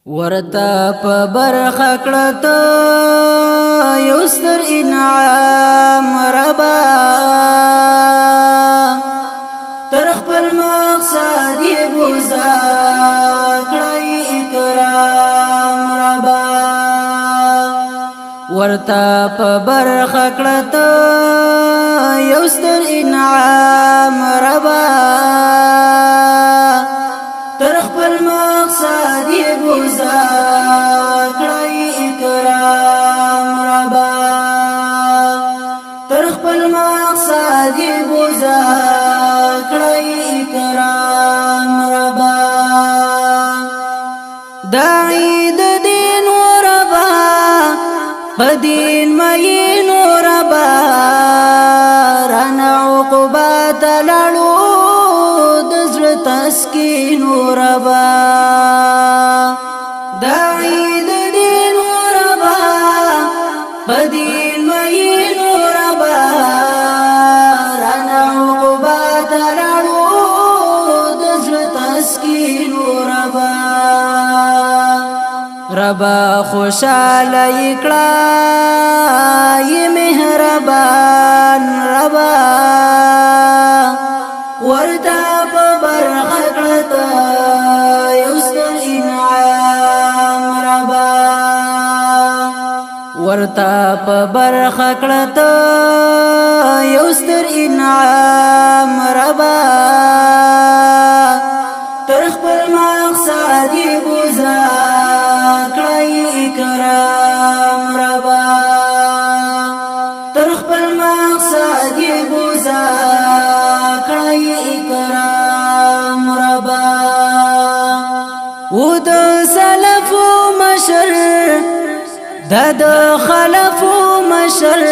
ورتا په برخه کړه ته یو ستر انعام ربا تر خپل مقصد یې ګوزا کړی اکرام ربا ورتا په برخه کړه ته یو ستر انعام ربا تر خپل مقصد یې ګوزا کړی اکرام ربا تر خپل مقصد یې ګوزا کړی اکرام ربا داعی د دین ربا بدین مین ربا رانا عقبات لړو تسکین ربا داعی د دین ربا بدین مین ربا رانا عقبات لړو دزر تسکین ربا ربا خوشال اکړه ی مهربان ربا ورتا په برخه کړه ته یو ستر انعام ربا ورتا په برخه کړه ته یو ستر انعام ربا تر خپل مقصد یې ګوزا کړی اکرام ربا تر خپل مقصد یې ګوزا اکرام ربا ود سلف مشر دد خلف مشر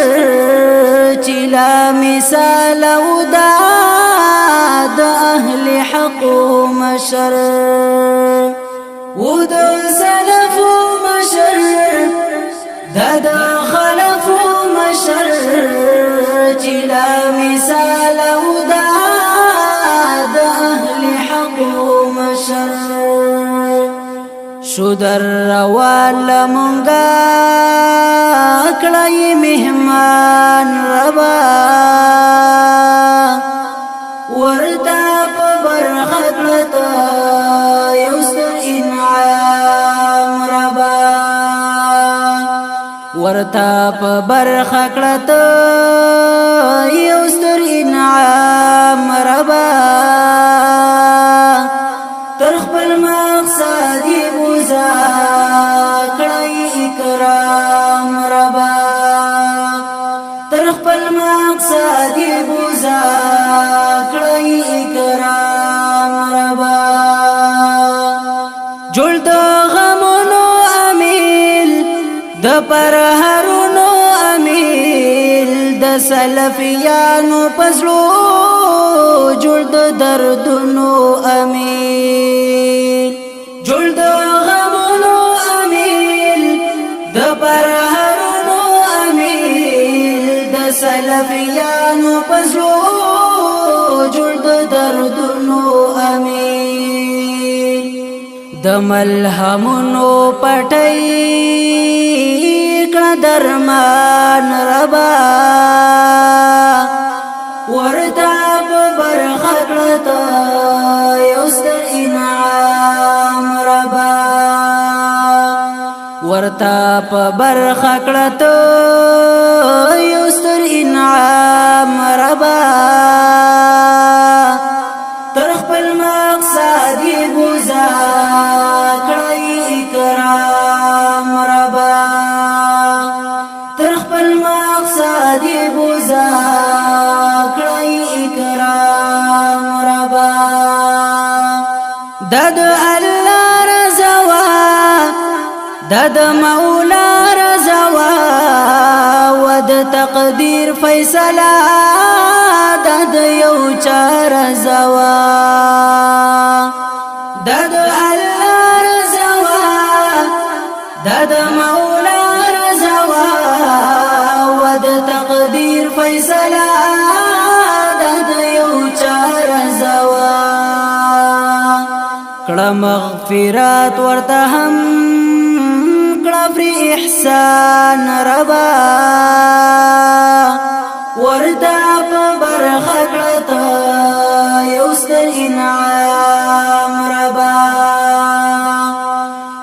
چلا مثال ودا د اهل حق مشر ود سلف مشر دد خلف مشر چلا مثال ودا شو در روان لمونگا کړی مهمان ربا ورتا په برخه کړه ته یو ستر انعام ربا ورتا په برخه کړه ته یو ستر انعام ربا تر خپل مقصد یې ګوزا کړی اکرام ربا تر خپل مقصد یې ګوزا کړی اکرام ربا جوړ د غمونو امیل د پرهرونو امیل د سلفیانو پزلو جوړ د دردونو امیل جوړ د غمونو امیل د پرهرونو امیل د سلفیانو پزلو جوړ د دردونو امیل د ملهمونو پټۍ کړه درمان ربا ورتا په برخه کړه ته یو ستر انعام ربا ورتا په برخه کړه ته یو ستر انعام ربا تر خپل مقصد یې ګوزا کړی اکرام ربا تر خپل مقصد یې ګوزا دد الله رضوا دد مولا رضوا ود تقدیر فیصله دد یو چار رضوا دد الله رضوا دد مولا رضوا ود تقدیر فیصله دد یو چار رضوا کړه مغفرات ورته هم احسان ربا ورتا په برخه کړه یو ستر انعام ربا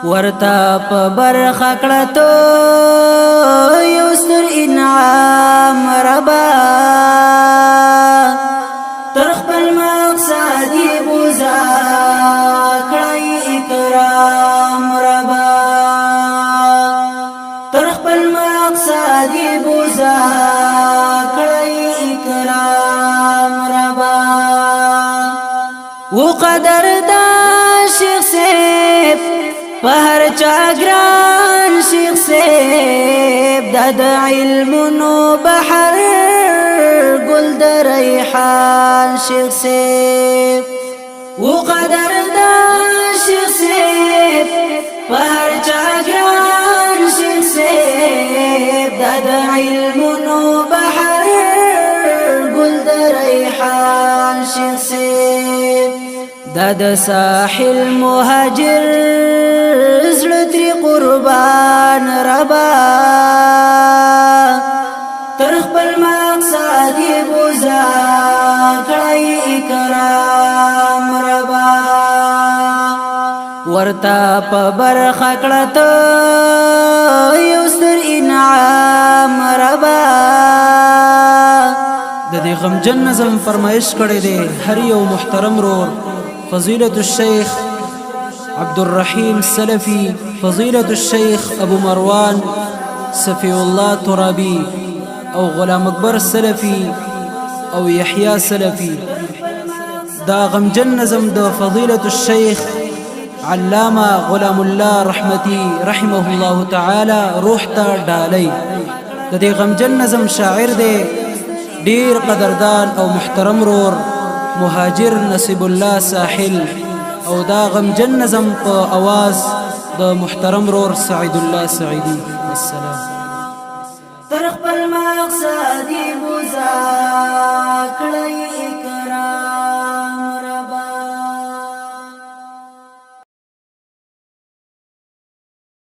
ورتا په برخه کړه یو ستر انعام ربا تر خپل مقصد یې بوزا کړی اکرام ربا تر خپل مقصد یې بوزا کړی اکرام ربا وقدر دا شیخ صاحب په هر چا ګران شیخ صاحب د علمونو بحر ګل د ریحان شیخ صاحب وقدر دا شیخ صاحب په هر چا ګران شیخ صاحب د علمونو بحر ګل د ریحان شیخ صاحب د ساحل مهاجر زړه ترې قربان ربا تر خپل مقصد یې بوزا کړی اکرام ربا ورتا په برخه کړه یو ستر انعام ربا د دې غمجن نظم فرمایش کړی دی هر یو محترم رور فضيلة الشيخ عبد الرحيم السلفي فضيلة الشيخ أبو مروان صفي الله ترابي أو غلام أكبر السلفي أو يحيى السلفي دا غمجن نظم دا فضيلة الشيخ علامة غلام الله رحمتي رحمه الله تعالى روح تا ډالۍ د دې غمجن نظم شاعر دی ډیر قدردان او محترم رور مهاجر نصیب الله ساحل او دا غمجن نظم په आवाज د محترم رور سعید الله سعیدی. السلام.